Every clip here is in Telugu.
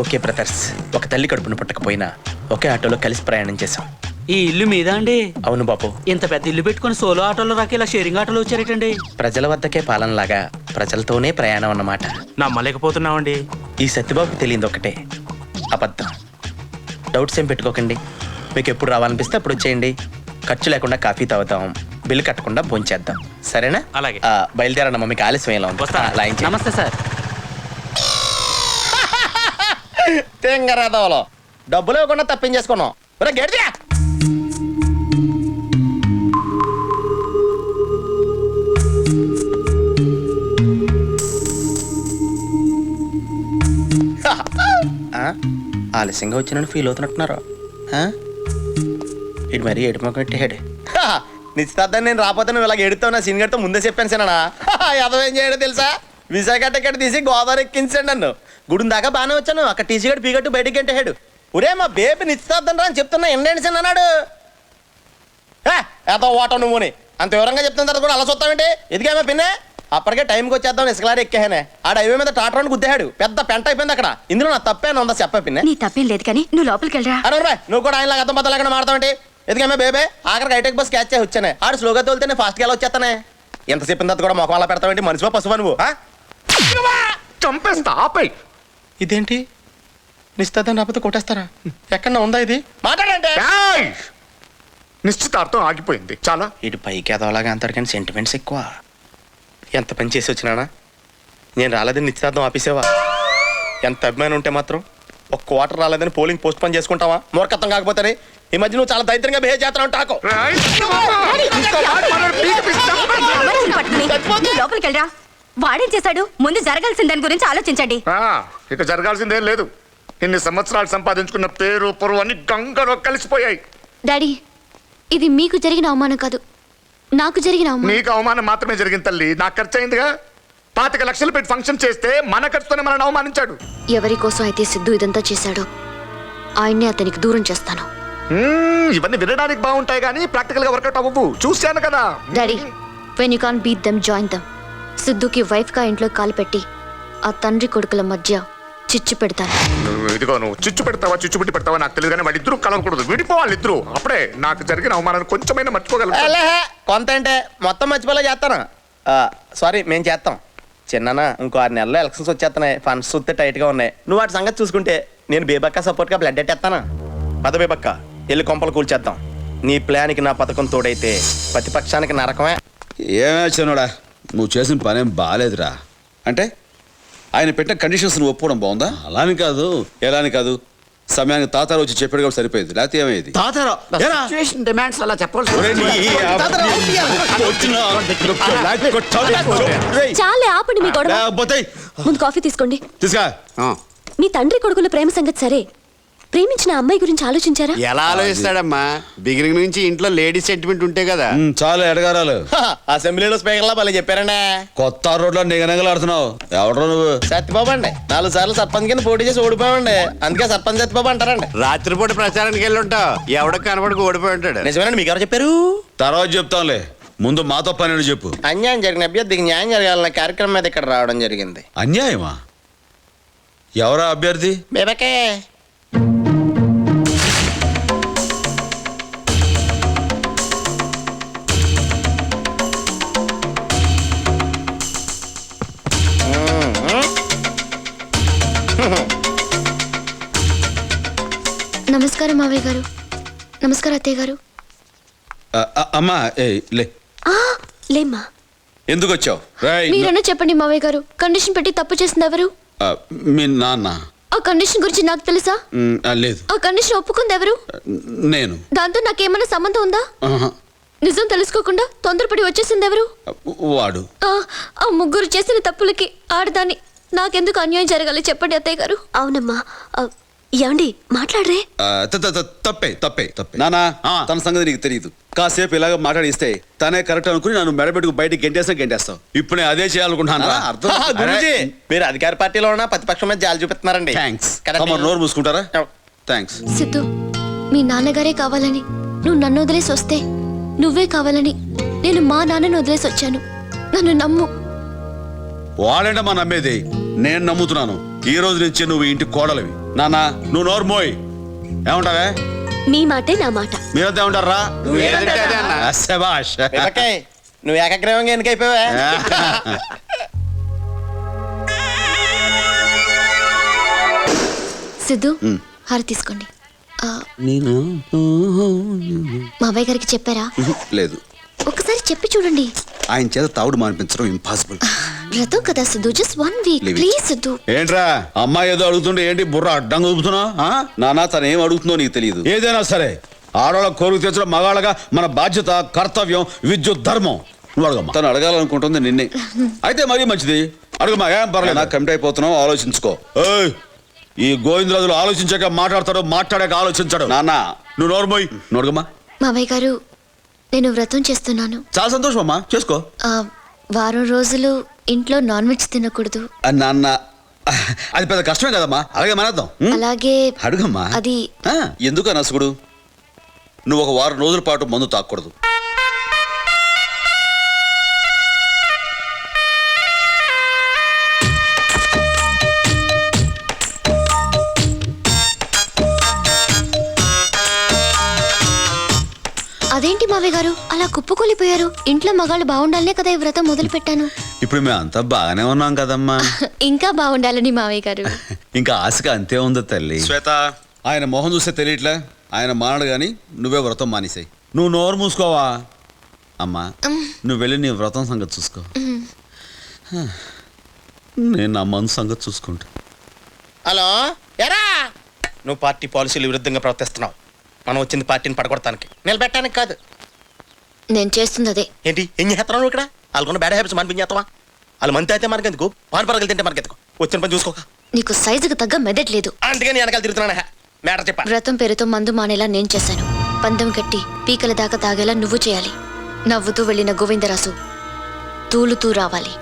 ఓకే బ్రదర్స్, ఒక తల్లి కడుపును పుట్టకపోయినా ఒకే ఆటోలో కలిసి ప్రయాణం చేశాం. ఈ ఇల్లు మీదా అండి? అవును బాబు. ఇంత పెద్ద ఇల్లు పెట్టుకుని సోలో ఆటోలో రాక ఇలా షేరింగ్ ఆటోలో వచ్చారేటండి? ప్రజల వద్దకే పాలనలాగా ప్రజలతోనే ప్రయాణం అన్నమాట. నమ్మలేకపోతున్నామండి. ఈ సత్యబాబుకి తెలియదు ఒకటే, అబద్ధం. డౌట్స్ ఏం పెట్టుకోకండి. మీకు ఎప్పుడు రావాలనిపిస్తే అప్పుడు వచ్చేయండి. ఖర్చు లేకుండా కాఫీ తాగుతాం, బిల్లు కట్టకుండా భోంచేద్దాం. సరేనా? అలాగే. బయలుదేరమ్మా, మీకు ఆలస్యం ఎలా ఉంది? లాయించండి. నమస్తే సార్. తెంగరాదవలో డబ్బులు ఇవ్వకుండా తప్పించేసుకున్నాం. గడిచా ఆలస్యంగా వచ్చినని ఫీల్ అవుతున్నట్టున్నారు. ఇటు మరీ ఎడుమొకట్టేడు. నిశ్చితార్థాన్ని నేను రాకపోతే నువ్వు ఇలా ఎడుతావు. నా సీనియర్తో ముందే చెప్పాను సినా. అదేం చేయడం తెలుసా? విశాఖ టికెట్ తీసి గోదావరి ఎక్కించాడు నన్ను. గుడి దాకా బాగానే వచ్చాను. అక్కడ టీసీ గడు పీగట్టు బయటికి గంటేడు. ఒరే మా బేబీ నిశ్చితార్థం రా అని చెప్తున్నా, ఎండేండి సిన్ అన్నాడు. ఏదో ఓట నువ్వుని అంత వివరంగా చెప్తున్న తర్వాత కూడా అలా చూస్తామంటే ఎదిగామే పిన్నే. అప్పటికే టైంకి వచ్చేద్దాం ఇసుకలారి ఎక్కేహానే. ఆ హైవే మీద టాటరాన్ని గుద్దేహాడు. పెద్ద పెంట అయిపోయింది అక్కడ. ఇందులో నా తప్పేనా ఉందా చెప్పా పిన్నే? నీ తప్పేం లేదు కానీ నువ్వు లోపలికి వెళ్ళరా. అరే నువ్వు కూడా ఆయన అర్థం బద్దలు లేకుండా మాడతావంటే ఎదిగామే బేబే. ఆఖరికి హైటెక్ బస్ క్యాచ్ చేసి వచ్చానే. ఆడు స్లోగా తోలితేనే ఫాస్ట్గా ఎలా వచ్చేస్తానే. ఎంత చెప్పిన తర్వాత కూడా మొఖం అలా పెడతావేంటి? మనిషివా పశువా నువ్వు? చంపేస్తా ఆపై. ఇదేంటి నిశ్చితార్థం రాకపోతే కొట్టేస్తారా? ఎక్కడన్నా ఉందా ఇది? మాట్లాడంటే. నిశ్చితార్థం ఆగిపోయింది చాలా. ఇటు పైకి ఎదవలాగా అంటారు కానీ సెంటిమెంట్స్ ఎక్కువ. ఎంత పని చేసి వచ్చినానా? నేను రాలేదని నిశ్చితార్థం ఆపేసావా? ఎంత అభిమానం ఉంటే మాత్రం ఒక క్వార్టర్ రాలేదని పోలింగ్ పోస్ట్ పోన్ చేసుకుంటావా? మూర్ఖత్వం కాకపోతే. ఈ మధ్య నువ్వు చాలా దరిద్రంగా బిహేవ్ చేస్తున్నావు. టాకో లోపలికి వెళ్ళరా. వాడేం చేశాడు? ముందు జరగాల్సిన దాని గురించి ఆలోచించండి. ఇక జరగాల్సిందేం లేదు. ఇన్ని సంవత్సరాలు సంపాదించుకున్న పేరు పొరువు అన్ని గంగలో కలిసిపోయాయి. డాడీ, ఇది మీకు జరిగిన అవమానం కాదు, నాకు జరిగిన అవమానం. నీకు అవమానం మాత్రమే జరిగింది తల్లి. నాకు ఖర్చు అయిందిగా. 25 లక్షలు పెట్టి ఫంక్షన్ చేస్తే మన ఖర్చుతోనే మనల్ని అవమానించాడు. ఎవరి కోసం అయితే సిద్ధు ఇదంతా చేశాడో ఆయన్నే అతనికి దూరం చేస్తాను. ఇవన్నీ వినడానికి బాగుంటాయి కానీ ప్రాక్టికల్ గా వర్కౌట్ అవ్వవు. చూశాను కదా. Daddy, when you can beat them join them. సిద్ధుకి వైఫ్ గా ఇంట్లో కాలు పెట్టి ఆ తండ్రి కొడుకుల మధ్య చిచ్చు పెడతాను. ఇదిగో నువ్వు చిచ్చు పెడతావా చిచ్చు పెట్టి పెడతావా నాకు తెలియదు కానీ వాళ్ళిద్దరూ కలవకూడదు. విడిపోవాలి ఇద్దరు. అప్పుడే నాకు జరిగిన అవమానాన్ని కొంచెమైనా మర్చిపోగలను. కొంత అంటే మొత్తం మర్చిపోలే చేస్తాను. సారీ, మేము చేస్తాం. చిన్న ఇంకో 6 నెలల్లో ఎలక్షన్స్ వచ్చేస్తున్నాయి. ఫండ్స్ చూస్తే టైట్గా ఉన్నాయి. నువ్వు వాటి సంగతి చూసుకుంటే నేను బేబక్క సపోర్ట్గా బ్లడ్ ఎట్టేస్తాను. పద బేబక్క, వెళ్ళి కొంపలు కూల్చేద్దాం. నీ ప్లాన్కి నా పథకం తోడైతే ప్రతిపక్షానికి నరకమే. ఏమే చిన్నోడా, నువ్వు చేసిన పనేం బాగాలేదురా. అంటే ఆయన పెట్టిన కండిషన్స్ నువ్వు ఒప్పుకోవడం బాగుందా? అలాని కాదు, ఎలాని కాదు. సమయానికి తాతారు వచ్చి చెప్పాడు కూడా సరిపోయింది. లేకపోతే ఏమైంది? చాలే ఆపండి మీ గొడవ. ముందు కాఫీ తీసుకోండి. తీసుకా. మీ తండ్రి కొడుకుల ప్రేమ సంగతి సరే, ప్రేమించిన అమ్మాయి గురించి ఆలోచించారా? ఎలా ఆలోచిస్తాడమ్మా? బిగినింగ్ నుంచి ఇంట్లో లేడీస్ సెంటిమెంట్ ఉంటే కదా. చాలా ఎడగారాలు. అసెంబ్లీలో స్పీకర్లా భలే చెప్పారండి. కొత్త రోడ్లో నిగనగలాడుతున్నావు. ఎవడో నువ్వు? సత్యబాబు అండి. 4 సార్లు సర్పంచ్ కింద పోటీ చేసి ఓడిపోయామండి. అందుకే సర్పంచ్ సత్యబాబు అంటారండి. రాత్రిపూట ప్రచారానికి వెళ్ళి ఉంటావు. ఎవడో కనబడికి ఓడిపోయి ఉంటాడు. నిజమేనండి. మీకు ఎవరు చెప్పారు? తర్వాత చెప్తాంలే, ముందు మాతో పని చెప్పు. అన్యాయం జరిగిన అభ్యర్థికి న్యాయం జరగాలన్న కార్యక్రమం మీద ఇక్కడ రావడం జరిగింది. అన్యాయమా? ఎవరా అభ్యర్థి? బేబకే. నమస్కారం మావయ్య గారు. నమస్కారం అత్తయ్య గారు. అమ్మా లే. లేమ్మా. ఎందుకు వచ్చావు? మీరన్నా చెప్పండి మావయ్య గారు. కండిషన్ పెట్టి తప్పు చేసింది ఎవరు? మీ నాన్న. ఆ కండిషన్ గురించి నాకు తెలుసా? లేదు. ఆ కండిషన్ ఒప్పుకుంది ఎవరు? నేను. దాంతో నాకేమైనా సంబంధం ఉందా? నిజం తెలుసుకోకుండా తొందరపడి వచ్చేసింది ఎవరు? వాడు. ఆ ముగ్గురు చేసిన తప్పులకి ఆడదాన్ని నాకెందుకు అన్యాయం జరగాలి చెప్పండి అత్తయ్య గారు. అవునమ్మా. ఏమండి మాట్లాడరే? తప్పే తప్పే తప్పే. నానా, తన సంగతి నీకు తెలియదు. కాసేపు ఇలాగ మాట్లాడిస్తే తనే కరెక్ట్ అనుకుని నన్ను మెడబెట్టుకు బయటకి గెంటేస్తావు. ఇప్పుడు నేను అదే చేయాలనుకుంటున్నాను. మీరు అధికార పార్టీలో ఉన్న ప్రతిపక్షం మీద జాలి చూపిస్తున్నారండి. నోరు మూసుకుంటారా? థ్యాంక్స్. సిద్ధు, మీ నాన్నగారే కావాలని నువ్వు నన్ను వదిలేసి వస్తే, నువ్వే కావాలని నేను మా నాన్నను వదిలేసి వచ్చాను. నన్ను నమ్ము. వాడంటే మా నమ్మేది. నేను నమ్ముతున్నాను. ఈ రోజు నుంచి నువ్వు ఇంటి కోడలివి. నాన్న నువ్వు నోరు మోయ్. ఏమంటావే? మీ మాటే నా మాట. మీరంతా ఏమంటారా? ఏదంటే అదే అన్న. శభాష్. బేబక్కాయ్ నువ్వు ఏకగ్రీవంగా ఎన్నికైపోయావా? సిద్ధు హారతి తీసుకోండి. నేను మావయ్య గారికి చెప్పారా? లేదు, ఒకసారి చెప్పి చూడండి. ఆయన చేత తావుడు మానిపించడం ఇంపాసిబుల్. వ్రతం కదా Siddhu, just 1 week Leave it. Please Siddhu. ఏంట్రా అమ్మాయి ఏదో అడుగుతుంటే ఏంటి బుర్ర అడ్డంగా ఊపుతున్నా? నానా తను ఏం అడుగుతుందో నీకు తెలియదు. ఏదైనా సరే ఆడవాళ్ళ కోరిక తెచ్చడం మగాళ్ళగా మన బాధ్యత, కర్తవ్యం, విద్యుత్ ధర్మం. నువ్వు అడగమ్మా. తను అడగాలనుకుంటుంది నిన్నే. అయితే మరీ మంచిది, అడుగమ్మా. ఏం పర్లేదు, నాకు కమిట్ అయిపోతున్నావు, ఆలోచించుకో. ఏయ్, ఈ గోవిందరాజులు ఆలోచించాక మాట్లాడతాడు, మాట్లాడాక ఆలోచించాడు. నాన్న నువ్వు నోరుమోయ్. నోడుగమ్మా. మావయ్య గారు నేను వ్రతం చేస్తున్నాను. చాలా సంతోషం అమ్మా, చేసుకో. వారం రోజులు ఇంట్లో నాన్ వెజ్ తినకూడదు. నాన్న అది పెద్ద కష్టమే కదమ్మా, అలాగే మానేద్దాం. అలాగే అడుగమ్మా. అది ఎందుకు నసుగుడు? నువ్వు ఒక వారం రోజుల పాటు మందు తాకూడదు. అదేంటి మావయ్య గారు అలా కుప్పకూలిపోయారు? ఇంట్లో మగాళ్ళు బాగుండాలనే కదా ఈ వ్రతం మొదలు పెట్టాను. ఇప్పుడు మేము అంతా బాగానే ఉన్నాం కదమ్మా. ఇంకా బాగుండాలని మావయ్య గారు. ఇంకా ఆశగా అంతే ఉందో తల్లి. శ్వేత, ఆయన మొహం చూస్తే తెలియట్లే, ఆయన మానడు గాని నువ్వే వ్రతం మానేసాయి. నువ్వు నోరు మూసుకోవా అమ్మా. నువ్వు వెళ్ళి నీ వ్రతం సంగతి చూసుకో, నేను నా మనసు సంగతి చూసుకుంటా. హలో ఎరా, నువ్వు పార్టీ పాలసీలు విరుద్ధంగా ప్రవర్తిస్తున్నావు. మనం వచ్చింది పార్టీని పడగొడటానికి, నిలబెట్టడానికి కాదు. నేను చేస్తుంది అదే. ఏంటి ఏం చేస్తున్నావు నువ్వు ఇక్కడ? వాళ్ళకున్న బ్యాడ్ హ్యాబిట్స్ మనిపించేస్తావా? వాళ్ళు మంతి అయితే మనకెందుకు, పాన్ పరగలు తింటే మనకెందుకు? వచ్చిన పని చూసుకోక. నీకు సైజుకు తగ్గ మెదట్లేదు. అందుకని వెనకాల తిరుగుతున్నా. మ్యాటర్ చెప్పా. వ్రతం పేరుతో మందు మానేలా నేను చేశాను. పందెం కట్టి పీకల దాకా తాగేలా నువ్వు చేయాలి. నవ్వుతూ వెళ్ళిన గోవిందరాజు తూలుతూ రావాలి.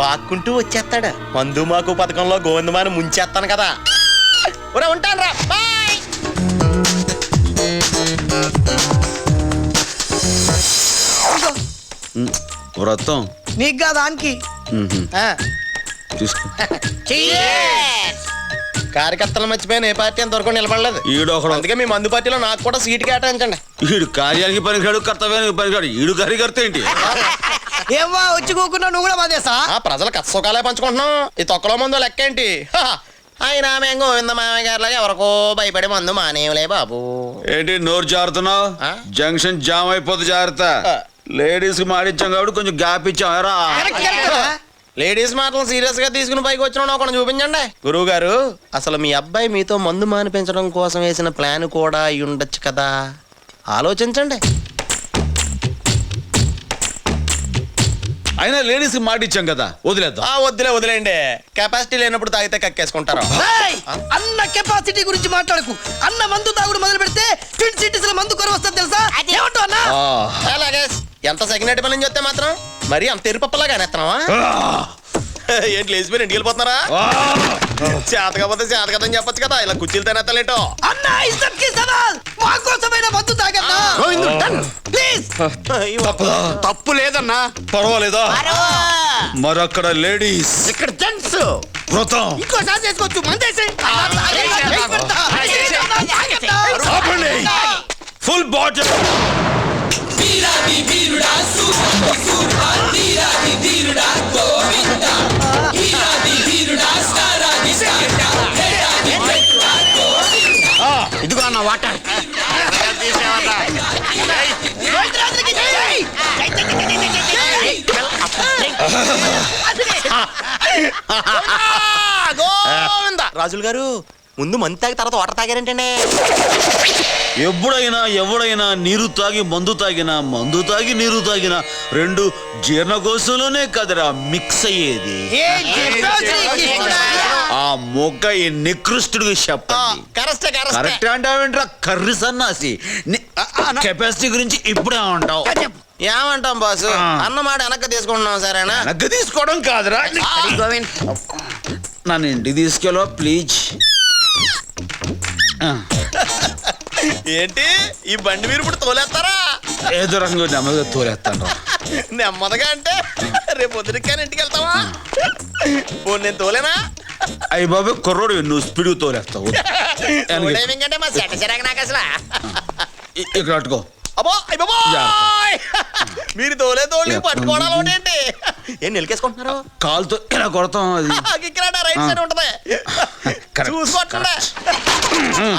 పాక్కుంటూ వచ్చేస్తాడు. మందు మాకు పథకంలో గోవిందమాని ముంచేస్తాను కదా. ఒరే ఉంటాను రా, బాయ్. వ్రతం నీకు కాదు దానికి. చూసుకో. కార్యకర్తలు మర్చిపోయిన ఏ పార్టీ అంతవరకు నిలబడలేదు. ఈడొకడు. అందుకే మీ మందు పార్టీలో నాకు కూడా సీట్ కేటాయించండి. ఈడు కార్యానికి పనికిరాడు, కర్తవ్యానికి పనికిరాడు. ఈడు కార్యకర్త ఏంటి? ఏమ్మా వచ్చి కూకున్నా నువ్వు కూడా మాదేసా? ఆ ప్రజలు కష్టసుఖాలే పంచుకుంటున్నాం. ఈ తొక్కలో మందు లెక్క ఏంటి? ఆయన మేము గోవింద మామయ్య గారిలాగా ఎవరికో భయపడి మందు మానేయలే బాబు. ఏంటి నోరు జారుతున్నావు? ఆ? జంక్షన్ జామ్ అయిపోతే జాగ్రత్త. లేడీస్ కి మాడిచ్చాం కాబట్టి కొంచెం గ్యాప్ ఇచ్చాం. ఎరా లేడీస్ మాటలు సీరియస్ గా తీసుకుని పైకి వచ్చిన ఒకటి చూపించండి. గురువు గారు, అసలు మీ అబ్బాయి మీతో మందు మానిపించడం కోసం వేసిన ప్లాన్ కూడా అయి ఉండొచ్చు కదా, ఆలోచించండి. అయినా లేడీస్ కి మాటిచ్చాం కదా, వదిలేద్దాం. వదిలేండి. కెపాసిటీ లేనప్పుడు తాగితే కక్కేసుకుంటారు. ఏయ్! అన్న కెపాసిటీ గురించి మాట్లాడకు. అన్న మందు తాగుడు మొదలు పెడితే ట్విన్ సిటీస్ లో మందు కొర వస్తుంది తెలుసా? ఏమంటావు అన్న? అలాగే ఎంత సెకండ్ పని చెప్తే మాత్రం మరి అంత ఎరుపప్పలాగా అనేస్తున్నావా? ఏంటి లేచిపోయి ఇంటికి వెళ్ళిపోతున్నారా? చేత కాకపోతే చేత కదని చెప్పొచ్చు కదా, ఇలా కుర్చీలు తినేస్తలేటో. అన్న ఇజ్జత్ కి సవాల్. మా కోసమైనా మందు తాగన్నా ప్లీజ్. తప్పు లేదన్నా. పర్వాలేదా? మరక్కడ లేడీస్, ఇక్కడ జెంట్స్. వ్రతం ఇంకోసారి చేసుకోవచ్చు. మందేసి ఫుల్ బాటిల్. ఇదిగో అన్న వాటర్. గోవిందా. రాజులు గారు ముందు మందు తాగి తర్వాత వాటర్ తాగారంటండి. ఎవడైనా నీరు తాగి మందు తాగినా, మందు తాగి నీరు తాగినా రెండు జీర్ణకోశంలోనే కదరా మిక్స్ అయ్యేది. ఆ మొగ్గ ఈ నికృష్టుడికి చెప్పండి. కరెక్ట్ అంటావేంట్రా కర్రీ సన్నాసి? కెపాసిటీ గురించి ఇప్పుడే అంటావు. ఏమంటాం బాసు? అన్నమాట వెనక్కి తీసుకుంటున్నాం సరేనా? వెనక్కి తీసుకోవడం కాదురా. నన్ను ఇంటికి తీసుకెళ్ళవా ప్లీజ్? ఏంటి ఈ బండి మీరు ఇప్పుడు తోలేస్తారా? ఏదో రకంగా నెమ్మదిగా తోలేస్తాను రా. నెమ్మదిగా అంటే రేపు పొద్దున ఇంటికి వెళ్తావా? నేను తోలేనా? అయ్యి బాబు కుర్రోడు నువ్వు స్పీడ్ తోలేస్తావు ఎందుకంటే మా సెట చిరాకు నాకు అసలు ఇక్కడ అట్టుకో అబ్బో అయ్య బాబోయ్! మీరు తోలే తోలి పట్టుకోవడాలు ఏంటి ఏం నిలికేసుకుంటున్నారు కాలుతో ఇలా కొడతాం అది ఇక్కడ రైట్ సైడ్ ఉంటది Correct, చూసుకోవట్లే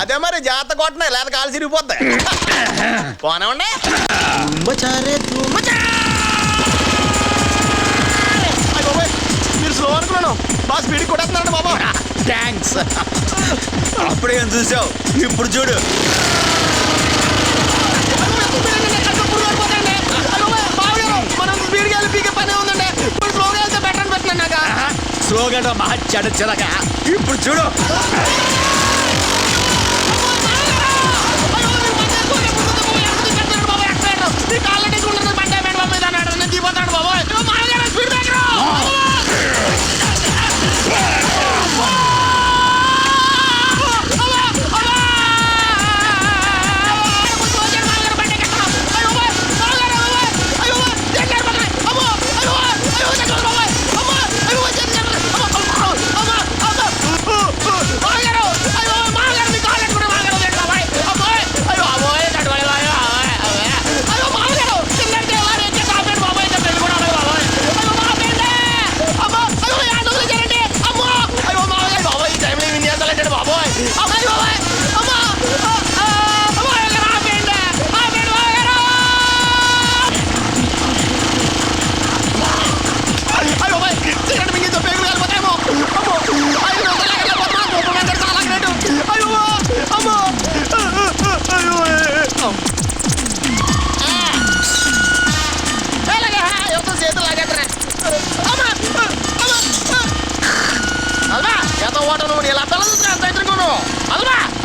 అదే మరి జాగ్రత్త కొట్టినా లేదా కాలు సిరిగిపోద్ది పోనేవండి మీరు స్లో అనుకున్నాను బాగా స్పీడ్ కొట్టేస్తున్నారండి బాబా థ్యాంక్స్ అప్పుడే ఏం చూసావు ఇప్పుడు చూడు మనం స్పీడ్కి వెళ్ళి పీకే పనే ఉందండి స్లోగా వెళ్తే బెటర్ అనిపిస్తున్నాను నాకు స్లోగా మా చెడ చిరగా ఇప్పుడు చూడు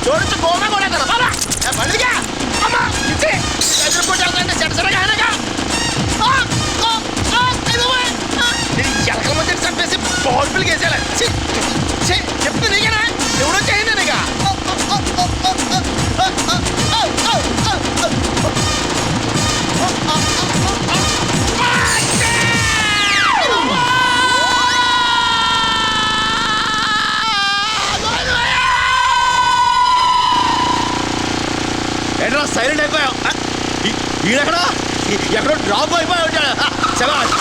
జోడించి గోమ కొడతాను బాబా మళ్ళీగా అమ్మా ఇది ఎదురు కొట్టాలంటే చెడసరగా ఎలకల మధ్య చంపేసి బౌల్పిల్కి వేసేయాలి చెప్తే నీకేనా ఎవడో చేయండి నీగా ఎట్లా సైలెంట్ అయిపోయావు ఈడెక్కడా ఎక్కడో డ్రాప్ అయిపోయావు శభాష్